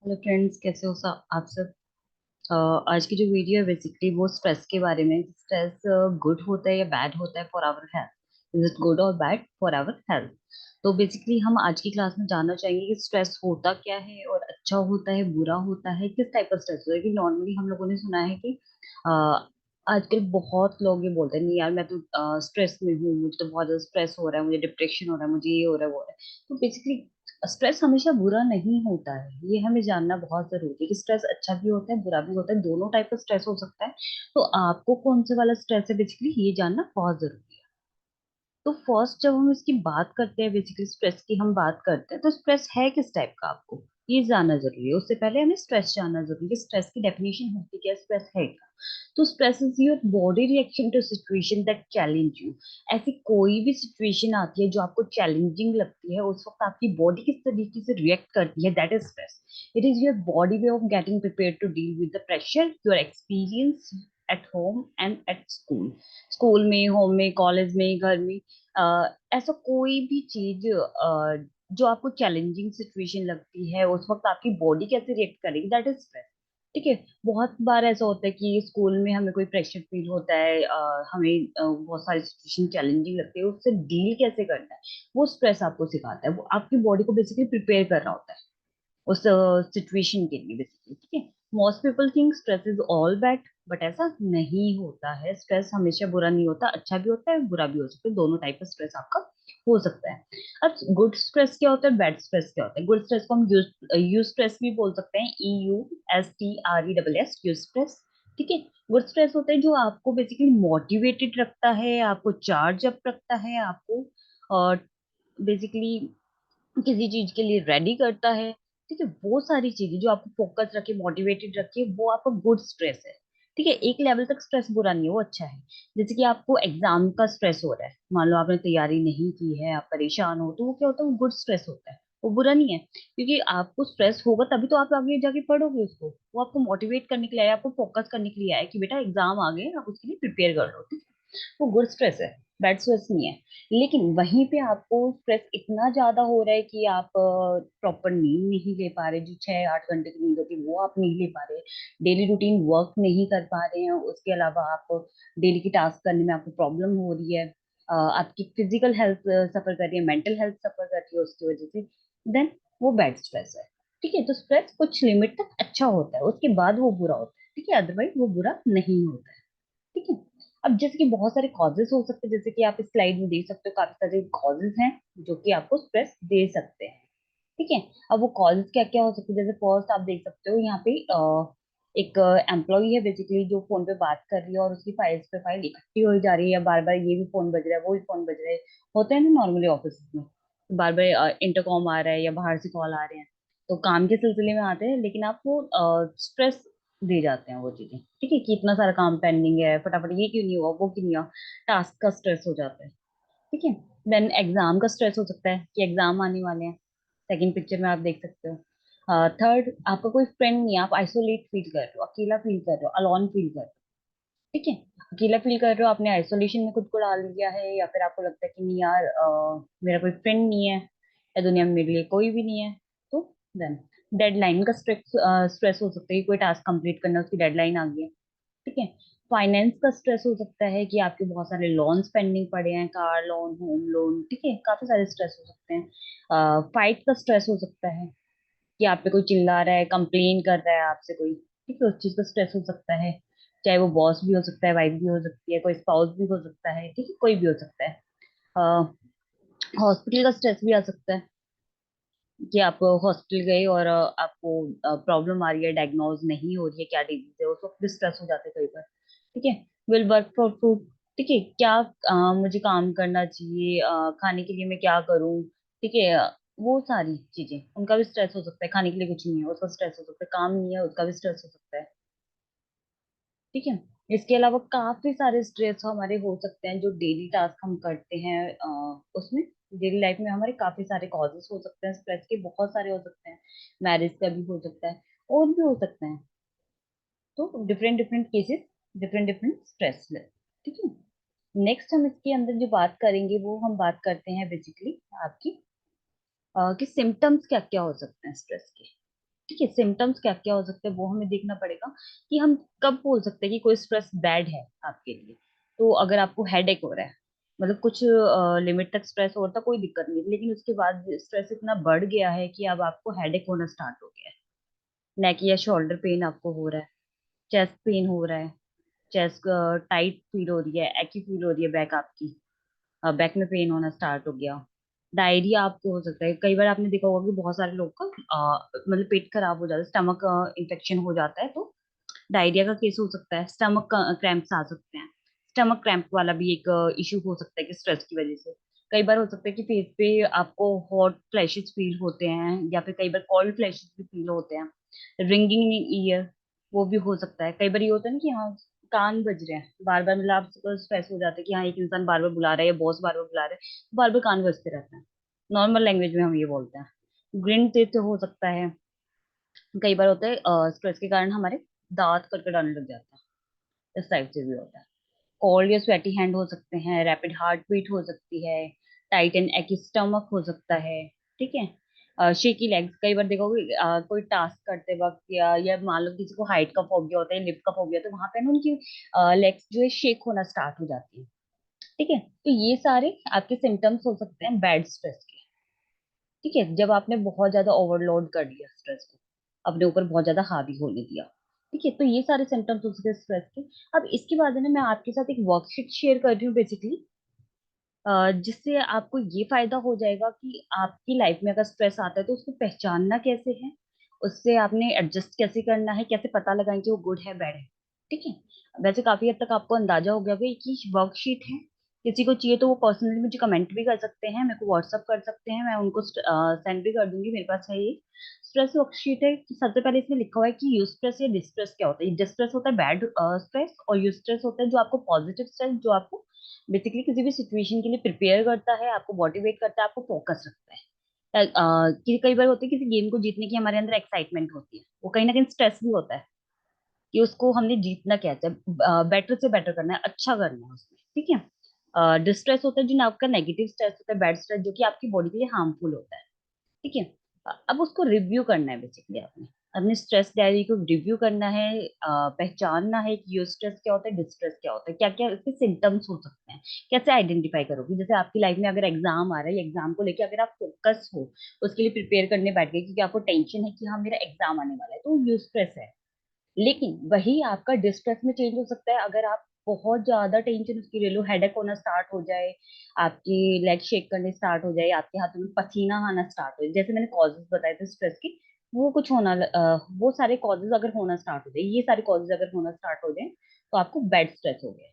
Hello friends, कैसे हो सब आप सब। अ, आज की जो वीडियो है बेसिकली वो स्ट्रेस के बारे में। स्ट्रेस गुड होता है या बैड होता है for our health? Is it good और बैड फॉर आवर हेल्थ? तो बेसिकली हम आज की क्लास में जानना चाहेंगे कि स्ट्रेस होता क्या है और अच्छा होता है बुरा होता है, किस टाइप का स्ट्रेस होता है। कि नॉर्मली हम लोगों ने सुना है कि अ, आजकल बहुत लोग ये बोलते हैं, नहीं यार मैं तो स्ट्रेस में हूँ, मुझे तो बहुत ज्यादा स्ट्रेस हो रहा है, मुझे डिप्रेशन हो रहा है, मुझे ये हो रहा है वो हो रहा है। तो बेसिकली स्ट्रेस हमेशा बुरा नहीं होता है, ये हमें जानना बहुत जरूरी है कि स्ट्रेस अच्छा भी होता है बुरा भी होता है, दोनों टाइप का स्ट्रेस हो सकता है। तो आपको कौन से वाला स्ट्रेस है बेसिकली ये जानना बहुत जरूरी है। तो फर्स्ट जब हम इसकी बात करते हैं, बेसिकली स्ट्रेस की हम बात करते हैं, तो स्ट्रेस है किस टाइप का आपको ये जानना जरूरी है। उससे पहले हमें स्ट्रेस जानना जरूरी है कि स्ट्रेस की डेफिनेशन होती है क्या, स्ट्रेस है क्या। तो stress is your body reaction to situation that challenge you. ऐसी कोई भी सिचुएशन आती है जो आपको चैलेंजिंग लगती है, उस वक्त आपकी बॉडी किस तरीके से रिएक्ट करती है, that is stress. It is your body way of getting prepare to deal with the pressure your experience at home and at school. School में, होम में, कॉलेज में, घर में, ऐसा कोई भी चीज जो आपको चैलेंजिंग सिचुएशन लगती है, उस वक्त आपकी बॉडी कैसे रिएक्ट करेगी, दैट इज स्ट्रेस। ठीक है। बहुत बार ऐसा होता है कि स्कूल में हमें कोई प्रेशर फील होता है, हमें बहुत सारी सिचुएशन चैलेंजिंग लगती है, उससे डील कैसे करना है वो स्ट्रेस आपको सिखाता है। वो आपकी बॉडी को बेसिकली प्रिपेयर कर रहा होता है उस सिचुएशन के लिए बेसिकली। ठीक है। Most people think stress is all bad, but ऐसा नहीं होता है। स्ट्रेस हमेशा बुरा नहीं होता, अच्छा भी होता है बुरा भी हो सकता है, दोनों टाइप का स्ट्रेस आपका हो सकता है। अब गुड स्ट्रेस क्या होता है, बैड स्ट्रेस क्या होता है। गुड स्ट्रेस को हम यूज यूज स्ट्रेस भी बोल सकते हैं, EUSTRESS, यूज स्ट्रेस। ठीक है। गुड स्ट्रेस होता है जो आपको बेसिकली मोटिवेटेड रखता है, आपको चार्ज अप रखता है, आपको बेसिकली किसी चीज के लिए रेडी करता है। ठीक है। वो सारी चीजें जो आपको फोकस रखे, मोटिवेटेड रखे, वो आपका गुड स्ट्रेस है। ठीक है। एक लेवल तक स्ट्रेस बुरा नहीं है, वो अच्छा है। जैसे कि आपको एग्जाम का स्ट्रेस हो रहा है, मान लो आपने तैयारी नहीं की है, आप परेशान हो, तो वो क्या होता है, वो गुड स्ट्रेस होता है, वो बुरा नहीं है। क्योंकि आपको स्ट्रेस होगा तभी तो आप आगे जाके पढ़ोगे उसको। वो आपको मोटिवेट करने के लिए आया, आपको फोकस करने के लिए आया कि बेटा एग्जाम आ गए, आप उसके लिए प्रिपेयर कर लो। ठीक है। वो गुड स्ट्रेस है, बैड स्ट्रेस नहीं है। लेकिन वहीं पे आपको स्ट्रेस इतना ज्यादा हो रहा है कि आप प्रॉपर नींद नहीं ले पा रहे, जो 6-8 घंटे की नींद होती है वो आप नहीं ले पा रहे, डेली रूटीन वर्क नहीं कर पा रहे हैं, उसके अलावा आप डेली की टास्क करने में आपको प्रॉब्लम हो रही है, आपकी फिजिकल हेल्थ सफर कर रही है, मेंटल हेल्थ सफर कर रही है उसकी वजह से, देन वो बैड स्ट्रेस है। ठीक है। तो स्ट्रेस कुछ लिमिट तक अच्छा होता है, उसके बाद वो बुरा होता है। ठीक है। अदरवाइज वो बुरा नहीं होता है। ठीक है। अब जैसे कि बहुत सारे कॉजेस हो सकते हैं, जैसे कि आप इस स्लाइड में देख सकते हो, काफी सारे कॉजेस हैं जो कि आपको स्ट्रेस दे सकते हैं। ठीक है। अब वो कॉजेस क्या क्या हो सकते हैं, जैसे फर्स्ट आप देख सकते हो यहाँ पे एक एम्प्लॉय है बेसिकली जो फोन पे बात कर रही है और उसकी फाइल्स पे फाइल इकट्ठी हो जा रही है, बार बार ये भी फोन बज रहा है वो भी फोन बज रहा है। होता है ना नॉर्मली ऑफिस में, बार बार इंटरकॉम आ रहा है या बाहर से कॉल आ रहे हैं, तो काम के सिलसिले में आते हैं, लेकिन आपको स्ट्रेस दे जाते हैं वो चीजें। ठीक है। कि इतना सारा काम पेंडिंग है, फटाफट ये क्यों नहीं हुआ वो क्यों नहीं हुआ, टास्क का स्ट्रेस हो जाता है। ठीक है। देन एग्जाम का स्ट्रेस हो सकता है कि एग्जाम आने वाले हैं, सेकंड पिक्चर में आप देख सकते हो। थर्ड, आपका कोई फ्रेंड नहीं है, आप आइसोलेट फील कर रहे हो, अकेला फील कर रहे हो, अलोन फील कर रहे हो। ठीक है। अकेला फील कर रहे हो, आपने आइसोलेशन में खुद को डाल दिया है, या फिर आपको लगता है कि नहीं यार मेरा कोई फ्रेंड नहीं है या दुनिया में मेरे लिए कोई भी नहीं है। तो देन डेडलाइन का स्ट्रेस स्ट्रेस हो सकता है कि कोई टास्क कंप्लीट करना है, उसकी डेडलाइन आ गई है। ठीक है। फाइनेंस का स्ट्रेस हो सकता है कि आपके बहुत सारे लोन्स पेंडिंग पड़े हैं, कार लोन, होम लोन। ठीक है। काफी सारे स्ट्रेस हो सकते हैं। फाइट का स्ट्रेस हो सकता है कि आप पे कोई चिल्ला रहा है, कंप्लेन कर रहा है आपसे कोई। ठीक है। उस चीज का स्ट्रेस हो सकता है, चाहे वो बॉस भी हो सकता है, वाइफ भी हो सकती है, कोई स्पाउस भी हो सकता है। ठीक है। कोई भी हो सकता है। हॉस्पिटल का स्ट्रेस भी आ सकता है कि आप हॉस्पिटल गए और आपको प्रॉब्लम आ रही है, डायग्नोज नहीं हो रही है क्या डिजीज है, उस वक्त भी स्ट्रेस हो जाते हैं कई बार। ठीक है। Will work for food. ठीक है। क्या मुझे काम करना चाहिए, खाने के लिए मैं क्या करूं। ठीक है। वो सारी चीजें, उनका भी स्ट्रेस हो सकता है। खाने के लिए कुछ नहीं है उसका स्ट्रेस हो सकता है, काम नहीं है उसका भी स्ट्रेस हो सकता है। ठीक है। इसके अलावा काफी सारे स्ट्रेस हमारे हो सकते हैं जो डेली टास्क हम करते हैं, उसमें डेली लाइफ में हमारे काफी सारे कॉजेस हो सकते हैं स्ट्रेस के, बहुत सारे हो सकते हैं। मैरिज का भी हो सकता है और भी हो सकते हैं। तो different different cases, different different stress. ठीक है। नेक्स्ट हम इसके अंदर जो बात करेंगे वो हम बात करते हैं बेसिकली आपकी कि सिम्टम्स क्या क्या हो सकते हैं स्ट्रेस के। ठीक है, सिम्टम्स क्या क्या हो सकते हैं वो हमें देखना पड़ेगा कि हम कब बोल सकते हैं कि कोई स्ट्रेस बैड है आपके लिए। तो अगर आपको हेडेक हो रहा है, मतलब कुछ लिमिट तक स्ट्रेस हो रहा था, कोई दिक्कत नहीं, लेकिन उसके बाद स्ट्रेस इतना बढ़ गया है कि अब आपको हेडेक होना स्टार्ट हो गया है, नेक या शोल्डर पेन आपको हो रहा है, चेस्ट पेन हो रहा है, चेस्ट टाइट फील हो रही है, एक्की फील हो रही है बैक आपकी, बैक में पेन होना स्टार्ट हो गया, डायरिया आपको हो सकता है। कई बार आपने देखा होगा कि बहुत सारे लोग का मतलब पेट खराब हो जाता है, स्टमक इन्फेक्शन हो जाता है, तो डायरिया का केस हो सकता है, स्टमक क्रैम्प्स आ सकते हैं। स्टमक क्रैम्प वाला भी एक इशू हो सकता है कि स्ट्रेस की वजह से। कई बार हो सकता है कि फेस पे आपको हॉट फ्लैशेस फील होते हैं, या फिर कई बार कोल्ड फ्लैशेस भी फील होते हैं। रिंगिंग इन ईयर, वो भी हो सकता है। कई बार ये होता है ना कि हाँ, कान बज रहे हैं बार बार, मतलब आपको स्ट्रेस हो जाता है कि हाँ एक इंसान बार बार बुला रहा है या बॉस बार बार बुला रहा है, बार बार कान बजते रहते हैं। नॉर्मल लैंग्वेज में हम ये बोलते हैं। ग्रिन टीथ हो सकता है। कई बार होता है स्ट्रेस के कारण हमारे दांत कटकटाने लग जाते हैं, इस टाइप से भी होता है। कोल्ड या स्वेटी हैंड हो सकते हैं, रैपिड हार्ट बीट हो सकती है, टाइट एंड एक्की स्टमक हो सकता है। ठीक है, शेकी लेग्स, कई बार देखोगे कोई टास्क करते वक्त या मान लो किसी को हाइट का फोबिया होता है, लिप का फोबिया, तो वहां पे ना उनकी लेग्स जो है शेक होना स्टार्ट हो जाती है। ठीक है, तो ये सारे आपके सिम्टम्स हो सकते हैं बैड स्ट्रेस के। ठीक है, जब आपने बहुत ज्यादा ओवरलोड कर लिया स्ट्रेस को, अपने ऊपर बहुत ज्यादा हावी होने दिया। ठीक है, तो ये सारे सिम्टम्स हो सकते हैं स्ट्रेस के। अब इसके बाद है ना, मैं आपके साथ एक वर्कशीट शेयर कर रही हूँ बेसिकली, जिससे आपको ये फायदा हो जाएगा कि आपकी लाइफ में अगर स्ट्रेस आता है तो उसको पहचानना कैसे है, उससे आपने एडजस्ट कैसे करना है, कैसे पता लगाएं कि वो गुड है बैड है। ठीक है, वैसे काफी हद तक आपको अंदाजा हो गया होगा कि वर्कशीट है। किसी को चाहिए तो वो पर्सनली मुझे कमेंट भी कर सकते हैं, मेरे को व्हाट्सअप कर सकते हैं, मैं उनको सेंड भी कर दूंगी, मेरे पास है ये स्ट्रेस वर्कशीट है। कि सबसे पहले इसमें लिखा हुआ है कि यूस्ट्रेस या डिस्ट्रेस क्या होता है। डिस्ट्रेस होता है बैड स्ट्रेस, और यूस्ट्रेस होता है जो आपको पॉजिटिव स्ट्रेस, जो आपको बेसिकली किसी भी सिचुएशन के लिए प्रिपेयर करता है, आपको मोटिवेट करता है, आपको फोकस रखता है। कि कई बार होती है किसी गेम को जीतने की हमारे अंदर एक्साइटमेंट होती है, वो कहीं ना कहीं स्ट्रेस भी होता है कि उसको हमने जीतना कैसे है, बेटर से बेटर करना है, अच्छा करना है उसमें। ठीक है, डिस्ट्रेस होता है जो आपका नेगेटिव स्ट्रेस होता है, बैड स्ट्रेस जो कि आपकी बॉडी के लिए हार्मफुल होता है। ठीक है, अब उसको रिव्यू करना है बेसिकली आपने, अपने स्ट्रेस डायरी को रिव्यू करना है, पहचानना है कि यो स्ट्रेस क्या होता है, डिस्ट्रेस क्या होता है, क्या क्या इसके सिम्टम्स हो सकते हैं, कैसे आइडेंटिफाई करोगे। जैसे आपकी लाइफ में अगर एग्जाम आ रहा है, एग्जाम को लेकर अगर आप फोकस हो, उसके लिए प्रिपेयर करने बैठ गए क्योंकि आपको टेंशन है कि हाँ मेरा एग्जाम आने वाला है, तो यो स्ट्रेस है। लेकिन वही आपका डिस्ट्रेस में चेंज हो सकता है अगर आप बहुत ज्यादा टेंशन उसकी ले लो, हेडेक होना स्टार्ट हो जाए, आपकी लेग शेक करने स्टार्ट हो जाए, आपके हाथों में पसीना आना स्टार्ट हो जाए, जैसे मैंने कॉजेज बताए थे स्ट्रेस के, वो कुछ होना वो सारे कॉजेज अगर होना स्टार्ट हो जाए, ये सारे कॉजेज अगर होना स्टार्ट हो जाए, तो आपको बेड स्ट्रेस हो गया।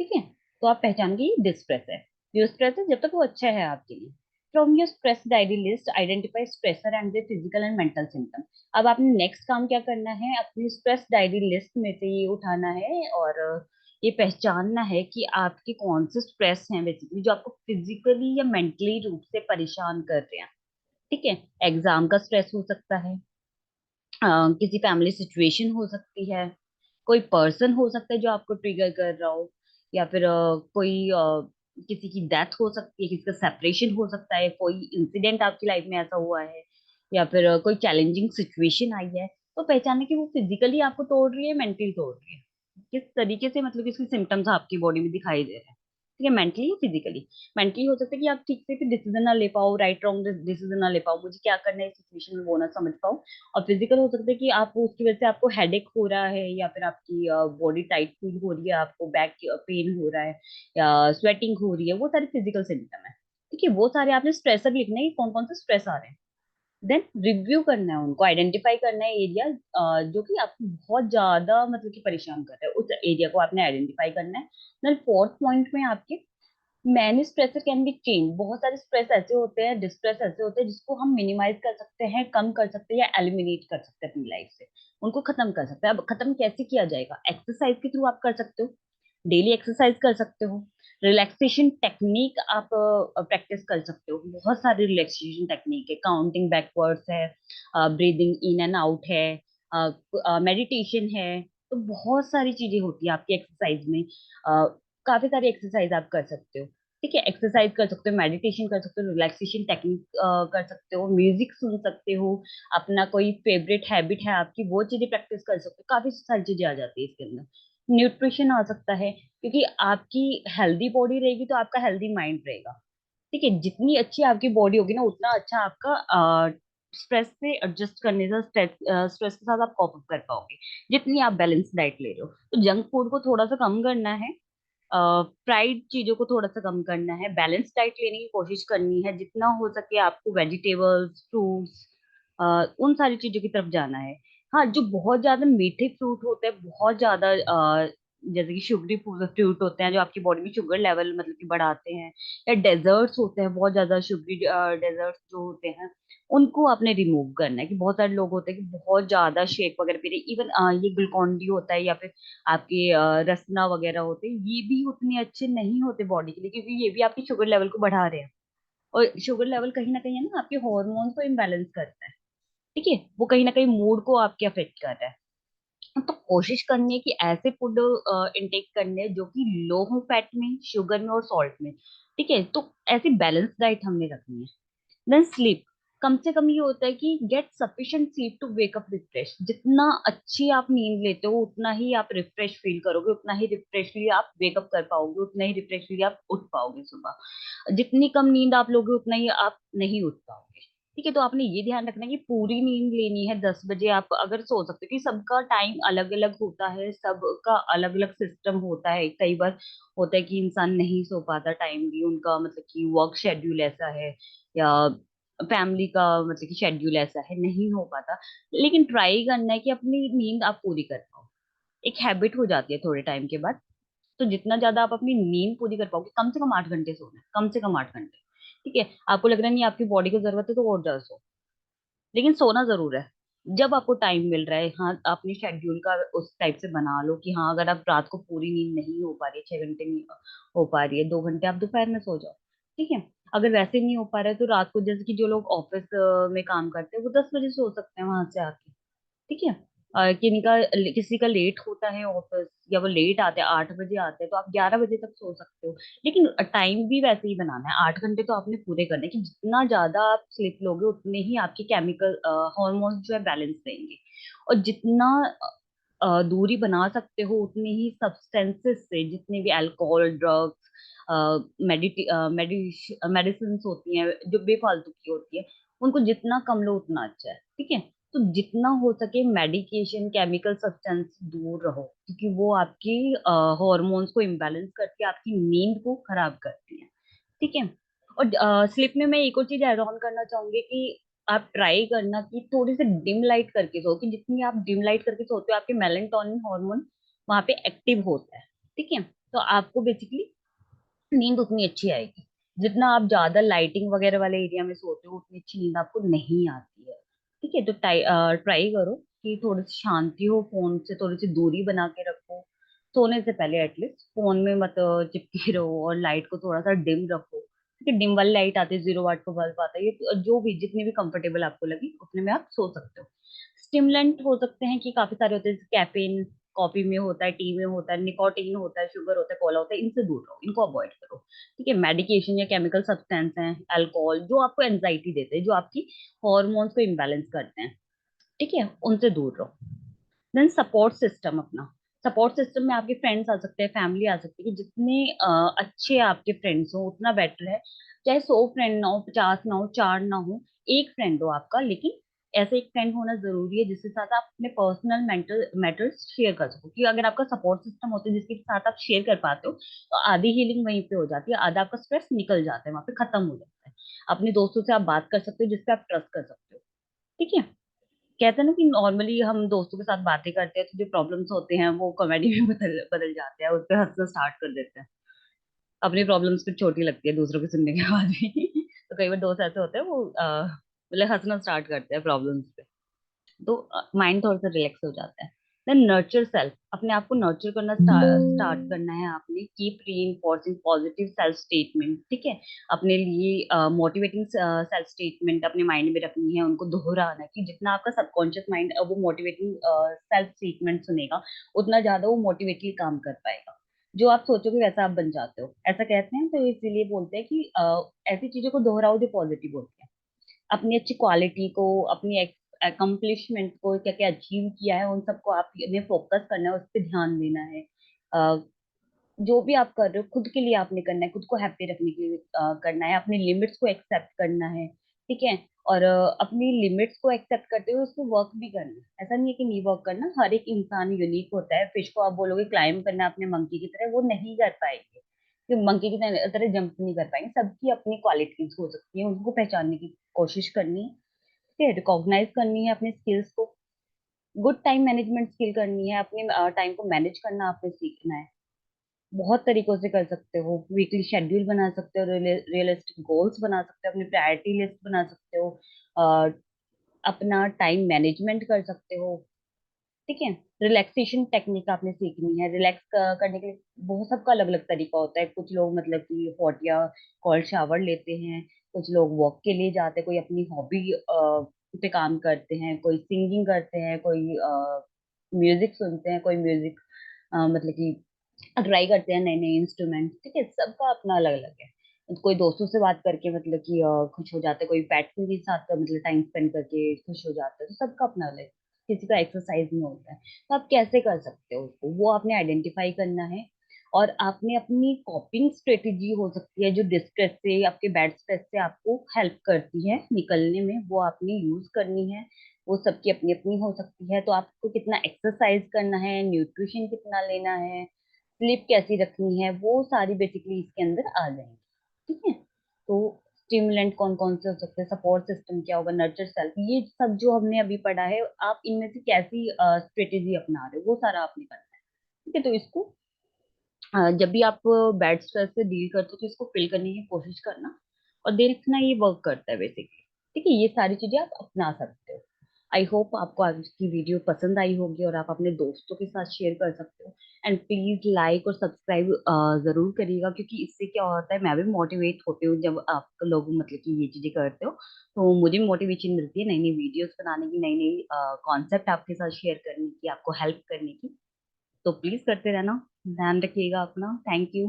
ठीक है, तो आप पहचान के ये डिस्ट्रेस है। जो स्ट्रेस है जब तक वो अच्छा है आपके लिए। From your stress diary list identify stressor and the physical and mental symptom. अब आपने नेक्स्ट काम क्या करना है, अपनी स्ट्रेस डायरी लिस्ट में से ये उठाना है और ये पहचानना है कि आपके कौन से स्ट्रेस हैं बेसिकली जो आपको फिजिकली या मेंटली रूप से परेशान कर रहे हैं। ठीक है, एग्जाम का स्ट्रेस हो सकता है, किसी फैमिली सिचुएशन हो सकती है, कोई पर्सन हो सकता है जो आपको ट्रिगर कर रहा हो, या फिर कोई किसी की डेथ हो सकती है, किसी का सेपरेशन हो सकता है, कोई इंसिडेंट आपकी लाइफ में ऐसा हुआ है, या फिर कोई चैलेंजिंग सिचुएशन आई है। तो पहचाने कि वो फिजिकली आपको तोड़ रही है, मेंटली तोड़ रही है, किस तरीके से, मतलब इसके सिम्टम्स आपकी बॉडी में दिखाई दे रहे हैं। ठीक है, मेंटली या फिजिकली। मेंटली हो सकता है कि आप ठीक से डिसीजन ना ले पाओ, राइट रॉन्ग डिसीजन ना ले पाओ, मुझे क्या करना है इस सिचुएशन में वो ना समझ पाओ। और फिजिकल हो सकता है कि आप उसकी वजह से आपको हेडेक हो रहा है, या फिर आपकी बॉडी टाइट फील हो रही है, आपको बैक पेन हो रहा है, या स्वेटिंग हो रही है, वो सारे फिजिकल सिम्टम है। ठीक है, वो सारे आपने स्ट्रेसर लिखना है कि कौन कौन से स्ट्रेस आ रहे हैं। देन रिव्यू करना है, उनको आइडेंटिफाई करना है एरिया जो कि आपको बहुत ज्यादा मतलब कि परेशान कर रहा है, उस एरिया को आपने आइडेंटिफाई करना है। देन फोर्थ पॉइंट में आपके many stress can be change. बहुत सारे स्ट्रेस ऐसे होते हैं, डिस्ट्रेस ऐसे होते हैं जिसको हम मिनिमाइज कर सकते हैं, कम कर सकते हैं, या एलिमिनेट कर सकते हैं अपनी लाइफ से, उनको खत्म कर सकते हैं। अब खत्म कैसे किया जाएगा, एक्सरसाइज के थ्रू आप कर सकते हो, डेली एक्सरसाइज कर सकते हो, रिलैक्सेशन टेक्निक आप प्रैक्टिस कर सकते हो। बहुत सारी रिलैक्सेशन टेक्निक है, काउंटिंग बैकवर्ड्स है, ब्रीदिंग इन एंड आउट है, मेडिटेशन है। तो बहुत सारी चीजें होती है आपकी एक्सरसाइज में, काफी सारी एक्सरसाइज आप कर सकते हो। ठीक है, एक्सरसाइज कर सकते हो, मेडिटेशन कर सकते हो, रिलैक्सेशन टेक्निक कर सकते हो, म्यूजिक सुन सकते हो, अपना कोई फेवरेट हैबिट है आपकी वो चीजें प्रैक्टिस कर सकते हो, काफी सारी चीजें आ जाती है इसके अंदर। न्यूट्रिशन आ सकता है, क्योंकि आपकी हेल्दी बॉडी रहेगी तो आपका हेल्दी माइंड रहेगा। ठीक है, जितनी अच्छी आपकी बॉडी होगी ना उतना अच्छा आपका स्ट्रेस से एडजस्ट करने से, स्ट्रेस के साथ आप कॉप अप कर पाओगे, जितनी आप बैलेंस डाइट ले रहे हो। तो जंक फूड को थोड़ा सा कम करना है, फ्राइड चीजों को थोड़ा सा कम करना है, बैलेंस डाइट लेने की कोशिश करनी है, जितना हो सके आपको वेजिटेबल्स, फ्रूट्स, उन सारी चीजों की तरफ जाना है। हाँ, जो बहुत ज्यादा मीठे फ्रूट होते हैं, बहुत ज्यादा जैसे कि शुगरी फ्रूट होते हैं जो आपकी बॉडी में शुगर लेवल मतलब कि बढ़ाते हैं, या डेजर्ट्स होते हैं बहुत ज्यादा शुगरी डेजर्ट्स जो होते हैं, उनको आपने रिमूव करना है। कि बहुत सारे लोग होते हैं कि बहुत ज्यादा शेक वगैरह पी रहे, इवन ये ग्लूकॉन डी होता है या फिर आपके रसना वगैरह होते हैं, ये भी उतने अच्छे नहीं होते बॉडी के लिए, क्योंकि ये भी आपकी शुगर लेवल को बढ़ा रहे हैं। और शुगर लेवल कहीं ना कहीं है ना आपके हॉर्मोन्स को इम्बैलेंस करता है। ठीक है, वो कहीं ना कहीं मूड को आपके अफेक्ट कर रहा है। तो कोशिश करनी है कि ऐसे फूड इनटेक करने हैं जो कि लो हो फैट में, शुगर में और सॉल्ट में। ठीक है, तो ऐसी बैलेंस डाइट हमने रखनी है। देन स्लीप, कम से कम ये होता है कि get sufficient sleep to wake up refresh. जितना अच्छी आप नींद लेते हो उतना ही आप रिफ्रेश फील करोगे, उतना ही रिफ्रेशली आप वेकअप कर पाओगे, उतना ही रिफ्रेशली आप उठ पाओगे सुबह। जितनी कम नींद आप लोगे उतना ही आप नहीं उठ पाओगे। ठीक है, तो आपने ये ध्यान रखना है कि पूरी नींद लेनी है। 10 बजे आप अगर सो सकते हो, कि सबका टाइम अलग अलग होता है, सबका अलग अलग सिस्टम होता है। कई बार होता है कि इंसान नहीं सो पाता टाइमली, उनका मतलब कि वर्क शेड्यूल ऐसा है, या फैमिली का मतलब कि शेड्यूल ऐसा है, नहीं हो पाता। लेकिन ट्राई करना है कि अपनी नींद आप पूरी कर पाओ। एक हैबिट हो जाती है थोड़े टाइम के बाद। तो जितना ज्यादा आप अपनी नींद पूरी कर पाओगे, कम से कम 8 घंटे सोना है, कम से कम 8 घंटे। ठीक है, आपको लग रहा नहीं आपकी बॉडी को जरूरत है तो और ज्यादा सो, लेकिन सोना जरूर है। जब आपको टाइम मिल रहा है, हाँ, अपनी शेड्यूल का उस टाइप से बना लो कि हाँ, अगर आप रात को पूरी नींद नहीं हो पा रही है, 6 घंटे नहीं हो पा रही है, 2 घंटे आप दोपहर में सो जाओ। ठीक है, अगर वैसे नहीं हो पा रहा है तो रात को, जैसे कि जो लोग ऑफिस में काम करते हैं वो 10 बजे सो सकते हैं वहां से आके। ठीक है, किसी का लेट होता है ऑफिस, या वो लेट आते हैं, 8 बजे आते हैं, तो आप 11 बजे तक सो सकते हो। लेकिन टाइम भी वैसे ही बनाना है, 8 घंटे तो आपने पूरे करने हैं, कि जितना ज्यादा आप स्लिप लोगे उतने ही आपके केमिकल हॉर्मोन्स जो है बैलेंस रहेंगे। और जितना दूरी बना सकते हो उतनी ही सब्सटेंसेस से, जितने भी अल्कोहल, ड्रग्स, मेडिसिन होती हैं जो बेफालतू की होती है, उनको जितना कम लो उतना अच्छा है। ठीक है, तो जितना हो सके मेडिकेशन, केमिकल सब्सटेंस दूर रहो, क्योंकि वो आपकी हॉर्मोन्स को इम्बैलेंस करके आपकी नींद को खराब करती है। ठीक है, और स्लीप में मैं एक और चीज ऐड ऑन करना चाहूंगी कि आप ट्राई करना कि थोड़ी सी डिम लाइट करके सो, कि जितनी आप डिम लाइट करके सोते हो आपके मेलेटोनिन हार्मोन वहां पे एक्टिव होता है। ठीक है, तो आपको बेसिकली नींद उतनी अच्छी आएगी। जितना आप ज्यादा लाइटिंग वगैरह वाले एरिया में सोते हो उतनी अच्छी नींद आपको नहीं आती है। ठीक है, तो ट्राई करो कि थोड़ी सी शांति हो, फोन से थोड़ी सी दूरी बना के रखो। सोने से पहले एटलीस्ट फोन में मत चिपके रहो, और लाइट को थोड़ा सा डिम रखो। ठीक है, डिम वाली लाइट आती है, 0 वाट का बल्ब आता है, ये जो भी जितनी भी कंफर्टेबल आपको लगी उतने में आप सो सकते हो। स्टिमुलेंट हो सकते हैं कि काफी सारे होते हैं, कैफीन कॉफी में होता है, टी में होता है, निकोटीन होता है, शुगर होता है, कोला होता है, इनसे दूर रहो, इनको अवॉइड करो। ठीक है, मेडिकेशन या केमिकल सब्सटेंस हैं, अल्कोहल जो आपको एंजाइटी देते हैं, जो आपकी हॉर्मोन्स को इम्बैलेंस करते हैं, ठीक है, उनसे दूर रहो। देन सपोर्ट सिस्टम अपना, सपोर्ट सिस्टम में आपके फ्रेंड्स आ सकते हैं, फैमिली आ सकती है, कि जितने अच्छे आपके फ्रेंड्स हो उतना बेटर है। चाहे 100 फ्रेंड ना हो, 50 ना हो, 4 ना हो, एक फ्रेंड हो आपका, लेकिन ऐसे एक फ्रेंड होना जरूरी है जिसके साथ आप अपने पर्सनल मेंटल मैटर्स शेयर कर सको। कि अगर आपका सपोर्ट सिस्टम होता है जिसके साथ आप शेयर कर पाते हो, तो आधी हीलिंग वहीं पे हो जाती है, आधा आपका स्ट्रेस निकल जाता है, वहां पे खत्म हो जाता है। अपने दोस्तों से आप बात कर सकते हो जिसपे आप ट्रस्ट कर सकते हो। ठीक है, कहते हैं ना कि नॉर्मली हम दोस्तों के साथ बातें करते हैं तो जो प्रॉब्लम्स होते हैं वो कॉमेडी में बदल बदल जाते हैं, उस पर हंसना स्टार्ट कर देते हैं। अपनी प्रॉब्लम्स फिर छोटी लगती है दूसरों के सुनने के बाद भी तो कई बार दोस्त ऐसे होते हैं, वो मतलब हंसना स्टार्ट करते हैं प्रॉब्लम्स पे। तो माइंड थोड़ा सा रिलैक्स हो जाता है। देन नर्चर सेल्फ, अपने आप को नर्चर करना स्टार्ट करना है आपने। Keep reinforcing positive self statement. ठीक है, अपने लिए मोटिवेटिंग सेल्फ स्टेटमेंट अपने माइंड में रखनी है, उनको दोहराना है। कि जितना आपका सबकॉन्शियस माइंड वो मोटिवेटिंग सेल्फ स्टेटमेंट सुनेगा, उतना ज्यादा वो मोटिवेटली काम कर पाएगा। जो आप सोचोगे वैसा आप बन जाते हो, ऐसा कहते हैं। तो इसीलिए बोलते हैं कि ऐसी चीजों को दोहराओ जो पॉजिटिव होती है। अपनी अच्छी क्वालिटी को, अपनी अकम्पलिशमेंट को, क्या क्या अचीव किया है उन सबको आपने फोकस करना है, उस पर ध्यान देना है। जो भी आप कर रहे हो खुद के लिए आपने करना है, खुद को हैप्पी रखने के लिए करना है, अपनी लिमिट्स को एक्सेप्ट करना है। ठीक है। और अपनी लिमिट्स को एक्सेप्ट करते हुए उसको वर्क भी करना है। ऐसा नहीं है कि नहीं वर्क करना, हर एक इंसान यूनिक होता है। फिश को आप बोलोगे क्लाइम करना अपने मंकी की तरह, वो नहीं कर पाएंगे, कि मंकी की तरह जंप नहीं कर पाएंगे। सबकी अपनी क्वालिटीज हो सकती है, उनको पहचानने की कोशिश करनी है। ठीक है, रिकॉग्नाइज करनी है अपने स्किल्स को। गुड टाइम मैनेजमेंट स्किल करनी है, अपने टाइम को मैनेज करना आपने सीखना है। बहुत तरीकों से कर सकते हो, वीकली शेड्यूल बना सकते हो, रियलिस्टिक गोल्स बना सकते हो, अपनी प्रायोरिटी लिस्ट बना सकते हो, अ, अपना टाइम मैनेजमेंट कर सकते हो। ठीक है। रिलैक्सेशन टेक्निक आपने सीखनी है, रिलैक्स करने के लिए बहुत सबका अलग अलग तरीका होता है। कुछ लोग मतलब कि हॉट या कोल्ड शावर लेते हैं, कुछ लोग वॉक के लिए जाते हैं, कोई अपनी हॉबी पे काम करते हैं, कोई सिंगिंग करते हैं, कोई म्यूजिक सुनते हैं, कोई म्यूजिक मतलब कि ट्राई करते हैं नए नए इंस्ट्रूमेंट। ठीक है, सबका अपना अलग अलग है। कोई दोस्तों से बात करके मतलब कि खुश हो जाता है, कोई पेट के साथ मतलब टाइम स्पेंड करके खुश हो जाता है। तो सबका अपना अलग है। किसी का एक्सरसाइज में होता है, तो आप कैसे कर सकते हो उसको, वो आपने आइडेंटिफाई करना है। और आपने अपनी कॉपिंग स्ट्रेटेजी हो सकती है जो डिस्ट्रेस से, आपके बैड स्ट्रेस से आपको हेल्प करती है निकलने में, वो आपने यूज करनी है। वो सबकी अपनी अपनी हो सकती है। तो आपको कितना एक्सरसाइज करना है, न्यूट्रिशन कितना लेना है, स्लीप कैसी रखनी है, वो सारी बेसिकली इसके अंदर आ जाएंगी। ठीक है। तो स्टिमुलेंट कौन कौन से हो सकते हैं, सपोर्ट सिस्टम क्या होगा, नर्चर सेल्फ, ये सब जो हमने अभी पढ़ा है, आप इनमें से कैसी स्ट्रेटेजी अपना रहे हो वो सारा आपने करना है। ठीक है। तो इसको जब भी आप बैड स्ट्रेस से डील करते हो तो इसको फिल करने की कोशिश करना और देखना ये वर्क करता है बेसिकली। ठीक है, ये सारी चीजें आप अपना सकते हो। आई होप आपको आज की वीडियो पसंद आई होगी और आप अपने दोस्तों के साथ शेयर कर सकते हो। एंड प्लीज लाइक और सब्सक्राइब जरूर करिएगा, क्योंकि इससे क्या होता है, मैं भी मोटिवेट होती हूँ जब आप लोग मतलब कि ये चीजें करते हो। तो मुझे मोटिवेशन मिलती है नई नई वीडियोस बनाने की, नई नई कॉन्सेप्ट आपके साथ शेयर करने की, आपको हेल्प करने की। तो प्लीज करते रहना। ध्यान रखिएगा अपना। Thank you.